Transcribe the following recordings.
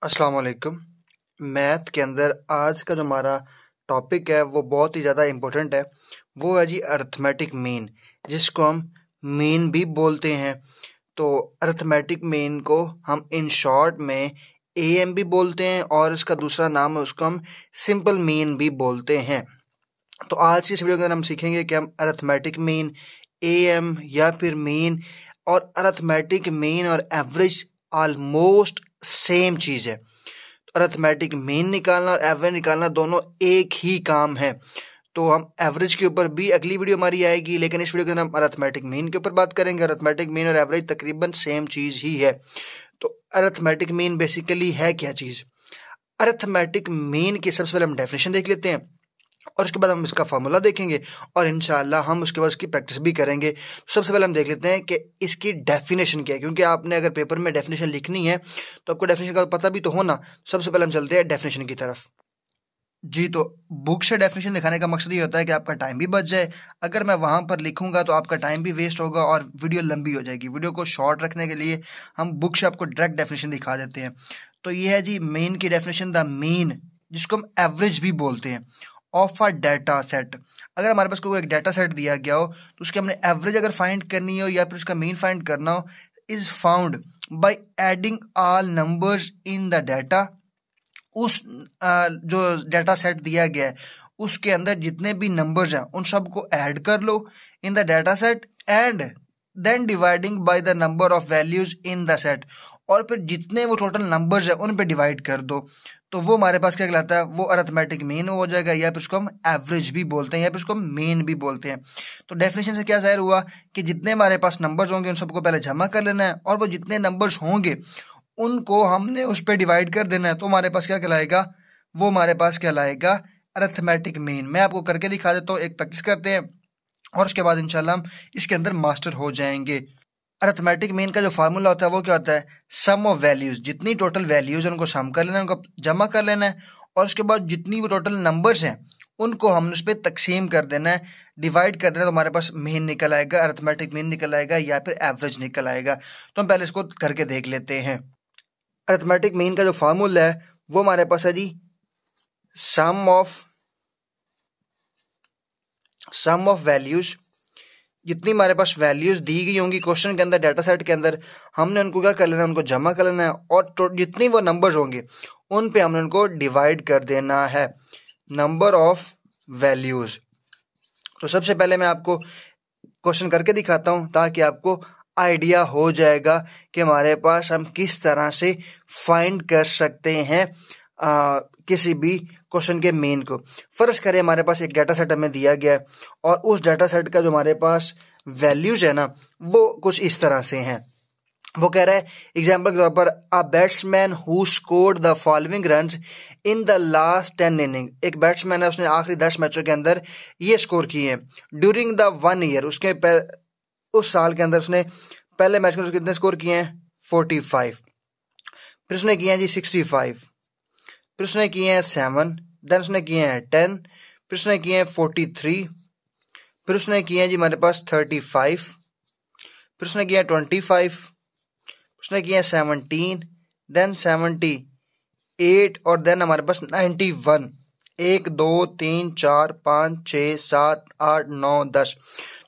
अस्सलाम वालेकुम। मैथ के अंदर आज का जो हमारा टॉपिक है वो बहुत ही ज़्यादा इम्पोर्टेंट है। वो है जी अरिथमेटिक मीन, जिसको हम मीन भी बोलते हैं। तो अरिथमेटिक मीन को हम इन शॉर्ट में एएम भी बोलते हैं और इसका दूसरा नाम है उसको हम सिंपल मीन भी बोलते हैं। तो आज की इस वीडियो के अंदर हम सीखेंगे कि हम अरिथमेटिक मीन, एएम या फिर मीन, और अरिथमेटिक मीन और एवरेज ऑलमोस्ट सेम चीज़ है। अरिथमेटिक मीन निकालना और एवरेज निकालना दोनों एक ही काम है। तो हम एवरेज के ऊपर भी अगली वीडियो हमारी आएगी, लेकिन इस वीडियो के अंदर हम अरिथमेटिक मीन के ऊपर बात करेंगे। अरिथमेटिक मीन और एवरेज तकरीबन सेम चीज़ ही है। तो अरिथमेटिक मीन बेसिकली है क्या चीज़? अरिथमेटिक मीन की सबसे पहले हम डेफिनेशन देख लेते हैं और उसके बाद हम इसका फार्मूला देखेंगे और इंशाल्लाह हम उसके बाद उसकी प्रैक्टिस भी करेंगे। सबसे पहले हम देख लेते हैं कि इसकी डेफिनेशन क्या है, क्योंकि आपने अगर पेपर में डेफिनेशन लिखनी है तो आपको डेफिनेशन का पता भी तो होना। सबसे पहले हम चलते हैं डेफिनेशन की तरफ। जी, तो बुक से डेफिनेशन दिखाने का मकसद ये होता है कि आपका टाइम भी बच जाए। अगर मैं वहां पर लिखूंगा तो आपका टाइम भी वेस्ट होगा और वीडियो लंबी हो जाएगी। वीडियो को शॉर्ट रखने के लिए हम बुक से आपको डायरेक्ट डेफिनेशन दिखा देते हैं। तो ये है जी मेन की डेफिनेशन, द मीन, जिसको हम एवरेज भी बोलते हैं, ऑफ अ डाटा सेट। अगर हमारे पास कोई एक डाटा सेट दिया गया हो तो उसकी हमने एवरेज अगर फाइंड करनी हो या फिर उसका मीन फाइंड करना हो, is found by adding all numbers in the data. उस जो डाटा सेट दिया गया है उसके अंदर जितने भी नंबर्स हैं उन सबको ऐड कर लो in the data set and then dividing by the number of values in the set, और फिर जितने वो टोटल नंबर्स है उन पे डिवाइड कर दो। तो वो हमारे पास क्या कहलाता है? वो अरिथमेटिक मीन हो जाएगा, या फिर उसको हम एवरेज भी बोलते हैं या फिर उसको हम मीन भी बोलते हैं। तो डेफिनेशन से क्या जाहिर हुआ कि जितने हमारे पास नंबर्स होंगे उन सबको पहले जमा कर लेना है और वो जितने नंबर्स होंगे उनको हमने उस पर डिवाइड कर देना है। तो हमारे पास क्या कहलाएगा? वो हमारे पास कहलाएगा अरिथमेटिक मीन। मैं आपको करके दिखा देता हूँ, एक प्रैक्टिस करते हैं और उसके बाद इंशाल्लाह हम इसके अंदर मास्टर हो जाएंगे। अरिथमेटिक मीन का जो फार्मूला होता है वो क्या होता है? सम ऑफ वैल्यूज, जितनी टोटल वैल्यूज उनको सम कर लेना है, उनको जमा कर लेना है और उसके बाद जितनी वो टोटल नंबर्स हैं उनको हमने उस पर तकसीम कर देना है, डिवाइड कर देना है। तो हमारे पास मीन निकल आएगा, अरिथमेटिक मीन निकल आएगा या फिर एवरेज निकल आएगा। तो हम पहले इसको करके देख लेते हैं। अरिथमेटिक मीन का जो फार्मूला है वो हमारे पास है जी सम ऑफ वैल्यूज। जितनी हमारे पास वैल्यूज दी गई होंगी क्वेश्चन के अंदर, डाटा सेट के अंदर, हमने उनको क्या कर लेना है? उनको जमा कर लेना है और जितनी वो नंबर्स होंगे उन पे हमने उनको डिवाइड कर देना है, नंबर ऑफ वैल्यूज। तो सबसे पहले मैं आपको क्वेश्चन करके दिखाता हूं ताकि आपको आइडिया हो जाएगा कि हमारे पास हम किस तरह से फाइंड कर सकते हैं किसी भी क्वेश्चन के मीन को। फर्ज करें हमारे पास एक डाटा सेट हमें दिया गया है और उस डाटा सेट का जो हमारे पास वैल्यूज है ना वो कुछ इस तरह से हैं। वो कह रहा है एग्जाम्पल के तौर पर, a batsman who scored the following runs in the last 10 inning. एक बैट्समैन है, उसने आखिरी 10 मैचों के अंदर ये स्कोर किए हैं। ड्यूरिंग द 1 ईयर, उस साल के अंदर उसने पहले मैच में कितने स्कोर किए हैं? 45। फिर उसने किए हैं जी 65, फिर उसने किए हैं 7, देन उसने किए हैं 10, फिर उसने किए हैं 43, फिर उसने किए हैं जी हमारे पास 35, फिर उसने किया 25, उसने किया 17, देन 78 और देन हमारे पास 91। 1 2 3 4 5 6 7 8 9 10।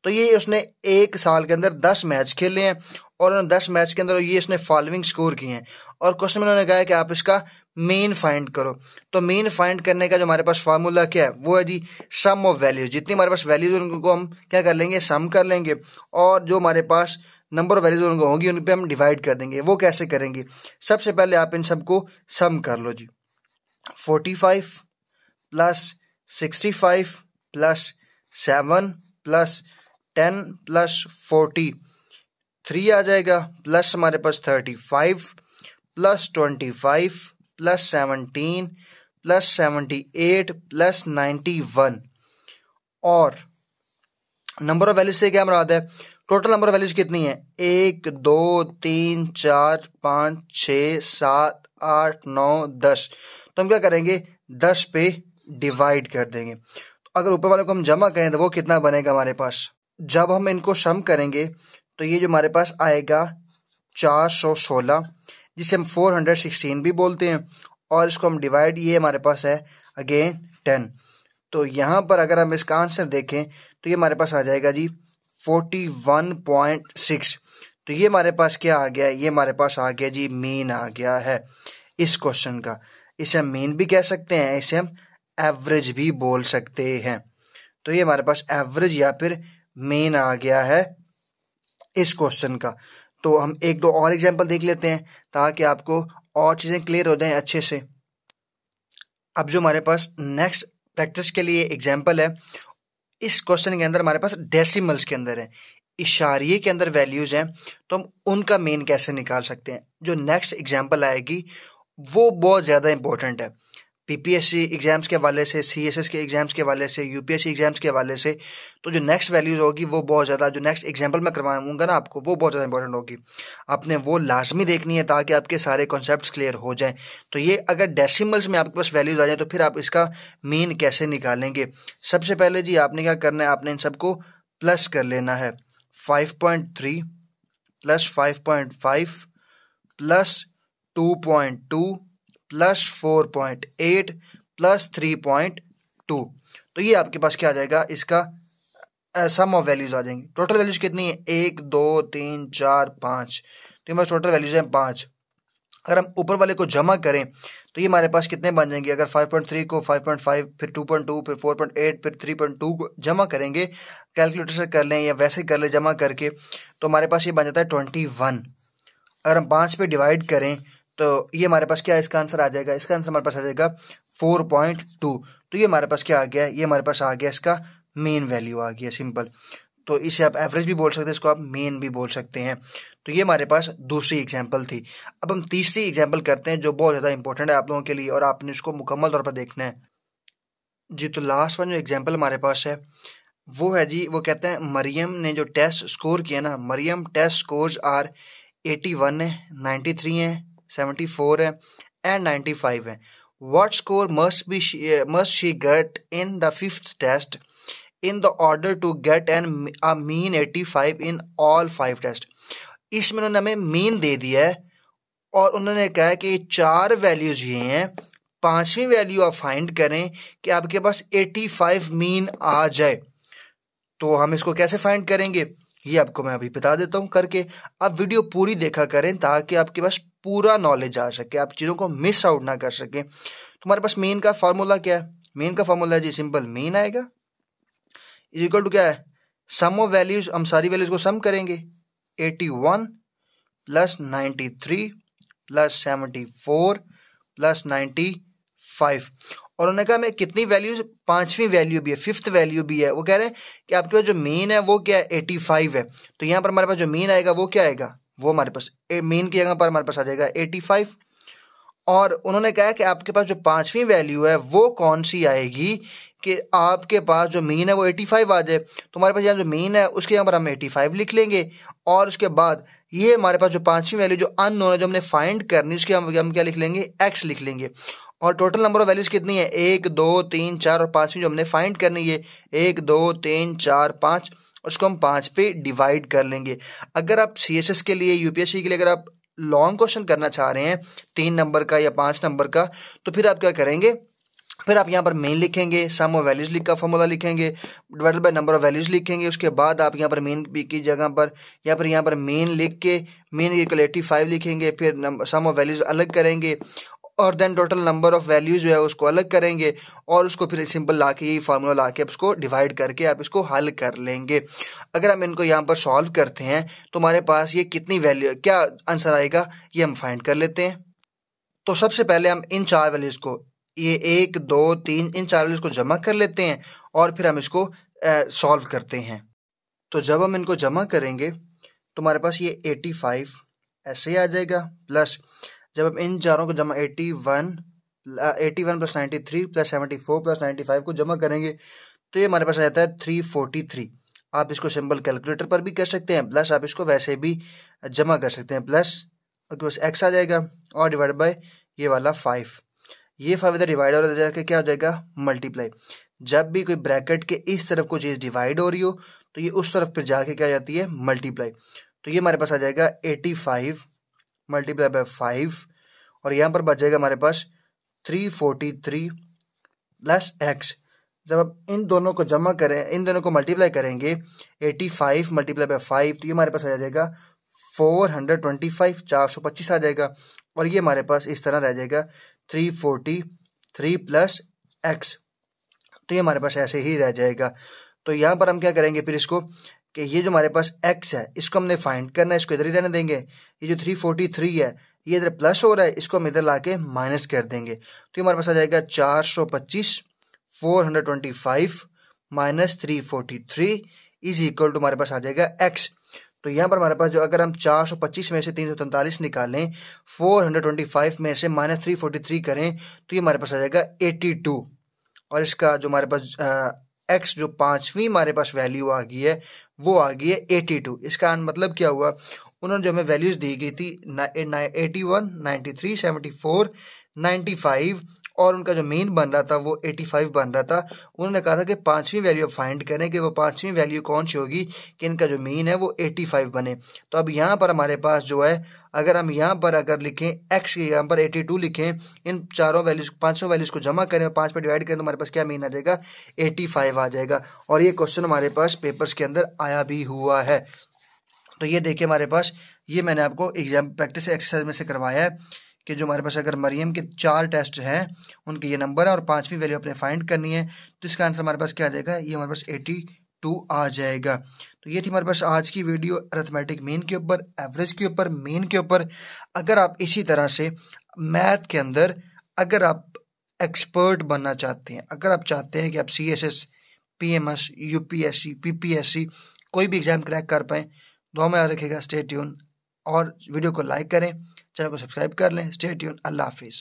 तो ये उसने एक साल के अंदर 10 मैच खेले हैं और उन 10 मैच के अंदर ये उसने फॉलोइंग स्कोर किए हैं और क्वेश्चन में उन्होंने कहा है कि आप इसका मीन फाइंड करो। तो मीन फाइंड करने का जो हमारे पास फार्मूला क्या है वो है जी सम ऑफ वैल्यूज। जितनी हमारे पास वैल्यूज उनको हम क्या कर लेंगे? सम कर लेंगे और जो हमारे पास नंबर ऑफ वैल्यूज उनको होंगी उन पे हम डिवाइड कर देंगे। वो कैसे करेंगे? सबसे पहले आप इन सबको सम कर लो जी। 45 प्लस 65 प्लस 7 प्लस 10 प्लस 43 आ जाएगा, प्लस हमारे पास 35 प्लस 25 प्लस 17 प्लस 78 प्लस 91। और नंबर ऑफ वैल्यूज से क्या मुराद है? टोटल नंबर ऑफ वैल्यूज कितनी है? 1 2 3 4 5 6 7 8 9 10। तो हम क्या करेंगे? 10 पे डिवाइड कर देंगे। तो अगर ऊपर वाले को हम जमा करें तो वो कितना बनेगा हमारे पास? जब हम इनको सम करेंगे तो ये जो हमारे पास आएगा 416, जिसे हम 416 भी बोलते हैं, और इसको हम डिवाइड, ये हमारे पास है अगेन 10। तो यहाँ पर अगर हम इसका आंसर देखें तो ये हमारे पास आ जाएगा जी 41.6। तो ये हमारे पास क्या आ गया, ये हमारे पास आ गया जी मीन आ गया है इस क्वेश्चन का। इसे हम मीन भी कह सकते हैं, इसे हम एवरेज भी बोल सकते हैं। तो ये हमारे पास एवरेज या फिर मीन आ गया है इस क्वेश्चन का। तो हम एक दो और एग्जांपल देख लेते हैं ताकि आपको और चीजें क्लियर हो जाएं अच्छे से। अब जो हमारे पास नेक्स्ट प्रैक्टिस के लिए एग्जांपल है, इस क्वेश्चन के अंदर हमारे पास डेसिमल्स के अंदर है, इशारिये के अंदर वैल्यूज हैं, तो हम उनका मीन कैसे निकाल सकते हैं। जो नेक्स्ट एग्जांपल आएगी वो बहुत ज़्यादा इंपॉर्टेंट है पीपीएससी एग्जाम्स के हवाले से, सीएसएस के एग्जाम्स के हवाले से, यूपीएससी एग्जाम्स के हवाले से। तो जो नेक्स्ट वैल्यूज होगी वो बहुत ज़्यादा, जो नेक्स्ट एग्जांपल मैं करवाऊंगा ना आपको, वो बहुत ज़्यादा इंपॉर्टेंट होगी। आपने वो लाजमी देखनी है ताकि आपके सारे कॉन्सेप्ट्स क्लियर हो जाएं। तो ये अगर डेसिमल्स में आपके पास वैल्यूज आ जाए तो फिर आप इसका मीन कैसे निकालेंगे। सबसे पहले जी आपने क्या करना है, आपने इन सबको प्लस कर लेना है। 5.3 प्लस 5.5 प्लस 2.2 प्लस 4.8 प्लस 3.2। तो ये आपके पास क्या आ जाएगा, इसका सम ऑफ वैल्यूज आ जाएंगी। टोटल वैल्यूज कितनी है, 1 2 3 4 5। तो हमारे टोटल वैल्यूज हैं 5। अगर हम ऊपर वाले को जमा करें तो ये हमारे पास कितने बन जाएंगे। अगर 5.3 को 5.5 फिर 2.2 फिर 4.8 फिर 3.2 को जमा करेंगे, कैलकुलेटर से कर लें या वैसे कर लें जमा करके, तो हमारे पास ये बन जाता है 21। अगर हम 5 पे डिवाइड करें तो ये हमारे पास क्या, इसका आंसर आ जाएगा, इसका आंसर हमारे पास आ जाएगा 4.2। तो ये हमारे पास क्या आ गया, ये हमारे पास आ गया इसका मेन वैल्यू आ गया, सिंपल। तो इसे आप एवरेज भी बोल सकते हैं, इसको आप मेन भी बोल सकते हैं। तो ये हमारे पास दूसरी एग्जांपल थी। अब हम तीसरी एग्जांपल करते हैं जो बहुत ज़्यादा इंपॉर्टेंट है आप लोगों के लिए और आपने इसको मुकम्मल तौर पर देखना है जी। तो लास्ट वन जो एग्जांपल हमारे पास है वो है जी, वो कहते हैं मरियम ने जो टेस्ट स्कोर किया ना, मरियम टेस्ट स्कोर्स आर 81 है, 93 है, 74 है एंड 95 है। What score must she get in the fifth test in the order to get a mean 85 in all 5 test. इसमें उन्होंने हमें मीन दे दिया है और उन्होंने कहा है कि 4 वैल्यूज ये हैं, 5वीं वैल्यू आप फाइंड करें कि आपके पास 85 मीन आ जाए। तो हम इसको कैसे फाइंड करेंगे ये आपको मैं अभी बता देता हूं करके। आप वीडियो पूरी देखा करें ताकि आपके पास पूरा नॉलेज आ सके, आप चीज़ों को मिस आउट ना कर सके। तुम्हारे पास मीन का फार्मूला क्या है, मीन का फार्मूला है जी सिंपल, मीन आएगा इज इक्वल टू क्या है, सम ऑफ वैल्यूज, हम सारी वैल्यूज को सम करेंगे। 81 प्लस 93 प्लस 74 प्लस 95। और उन्होंने कहा मैं कितनी वैल्यूज, 5वीं वैल्यू भी है, 5th वैल्यू भी है। वो कह रहे हैं कि आपके पास जो मीन है वो क्या है, 85 है। तो यहाँ पर हमारे पास जो मीन आएगा वो क्या आएगा, वो हमारे पास मीन की जगह पर हमारे पास आ जाएगा 85। और उन्होंने कहा कि आपके पास जो 5वीं वैल्यू है वो कौन सी आएगी कि आपके पास जो मीन है वो 85 आ जाए। तो हमारे पास यहाँ जो मीन है उसके यहाँ पर हम 85 लिख लेंगे और उसके बाद ये हमारे पास जो 5वीं वैल्यू जो अननोन है जो हमने फाइंड करनी, उसके हम क्या लिख लेंगे, x लिख लेंगे। और टोटल नंबर ऑफ वैल्यूज कितनी है, 1 2 3 4 और 5वीं जो हमने फाइंड करनी है 1 2 3 4 5, उसको हम 5 पे डिवाइड कर लेंगे। अगर आप CSS के लिए, यूपीएससी के लिए अगर आप लॉन्ग क्वेश्चन करना चाह रहे हैं 3 नंबर का या 5 नंबर का, तो फिर आप क्या करेंगे, फिर आप यहाँ पर मेन लिखेंगे, सम ऑफ वैल्यूज का फॉर्मूला लिखेंगे, divided by number of values लिखेंगे। उसके बाद आप यहाँ पर मेन की जगह पर यहाँ पर मेन लिख के मेन इक्वल 85 लिखेंगे, फिर सम ऑफ वैल्यूज अलग करेंगे और then total number of values जो है उसको अलग करेंगे और उसको फिर सिंपल ला के, यही फार्मूला ला के उसको डिवाइड करके आप इसको हल कर लेंगे। अगर हम इनको यहाँ पर सॉल्व करते हैं तो हमारे पास ये कितनी वैल्यू, क्या आंसर आएगा, ये हम फाइंड कर लेते हैं। तो सबसे पहले हम इन 4 वैल्यूज को, ये 1 2 3, इन 4 वैल्यूज को जमा कर लेते हैं और फिर हम इसको सॉल्व करते हैं। तो जब हम इनको जमा करेंगे तो हमारे पास ये 85 ऐसे ही आ जाएगा, प्लस जब हम इन चारों को जमा 81 प्लस 93 प्लस 74 प्लस 95 को जमा करेंगे तो ये हमारे पास आ जाता है 343। आप इसको सिंपल कैलकुलेटर पर भी कर सकते हैं, प्लस आप इसको वैसे भी जमा कर सकते हैं, प्लस आपके पास x आ जाएगा और डिवाइड बाय ये वाला 5, ये 5 इधर डिवाइड और जाके क्या हो जाएगा, मल्टीप्लाई। जब भी कोई ब्रैकेट के इस तरफ कोई चीज़ डिवाइड हो रही हो तो ये उस तरफ फिर जाके क्या जाती है, मल्टीप्लाई। तो ये हमारे पास आ जाएगा 85 मल्टीप्लाई बाय 5 और यहाँ पर बच जाएगा हमारे पास 343 प्लस एक्स। जब आप इन दोनों को जमा करें, इन दोनों को मल्टीप्लाई करेंगे 85 मल्टीप्लाई बाय 5 तो ये हमारे पास आ जाएगा 425 425 आ जाएगा और ये हमारे पास इस तरह रह जाएगा 343 प्लस एक्स। तो ये हमारे पास ऐसे ही रह जाएगा। तो यहाँ पर हम क्या करेंगे फिर इसको कि ये जो हमारे पास x है इसको हमने फाइंड करना है, इसको इधर ही रहने देंगे। ये जो 343 है ये इधर प्लस हो रहा है, इसको हम इधर लाके माइनस कर देंगे। तो ये हमारे पास आ जाएगा 425 425 माइनस 343 इज इक्वल टू हमारे पास आ जाएगा x। तो यहाँ पर हमारे पास जो अगर हम 425 में से 343 निकालें, 425 में से माइनस 343 करें तो ये हमारे पास आ जाएगा 82 और इसका जो हमारे पास x जो पांचवी हमारे पास वैल्यू आ गई है वो आ गई है 82। इसका मतलब क्या हुआ, उन्होंने जो हमें वैल्यूज दी गई थी 81, 93, 74, 95 और उनका जो मीन बन रहा था वो 85 बन रहा था। उन्होंने कहा था कि पांचवी वैल्यू फाइंड करें कि वो पांचवी वैल्यू कौन सी होगी कि इनका जो मीन है वो 85 बने। तो अब यहाँ पर हमारे पास जो है अगर हम यहाँ पर अगर लिखें x के यहाँ पर 82 लिखें, इन चारों वैल्यूज पांचों वैल्यूज को जमा करें और 5 पे डिवाइड करें तो हमारे पास क्या मीन आ जाएगा 85 आ जाएगा। और ये क्वेश्चन हमारे पास पेपर्स के अंदर आया भी हुआ है। तो ये देखिए हमारे पास ये मैंने आपको एग्जाम प्रैक्टिस एक्सरसाइज में से करवाया है कि जो हमारे पास अगर मरियम के 4 टेस्ट हैं उनके ये नंबर है और पांचवी वैल्यू अपने फाइंड करनी है तो इसका आंसर हमारे पास क्या आ जाएगा, ये हमारे पास 82 आ जाएगा। तो ये थी हमारे पास आज की वीडियो अरिथमेटिक मीन के ऊपर, एवरेज के ऊपर, मीन के ऊपर। अगर आप इसी तरह से मैथ के अंदर अगर आप एक्सपर्ट बनना चाहते हैं, अगर आप चाहते हैं कि आप CSS, PMS, UPSC, PPSC कोई भी एग्जाम क्रैक कर पाएँ, दुआ में याद रखिएगा। स्टे ट्यून और वीडियो को लाइक करें, चैनल को सब्सक्राइब कर लें। स्टे ट्यून, अल्लाह हाफिज़।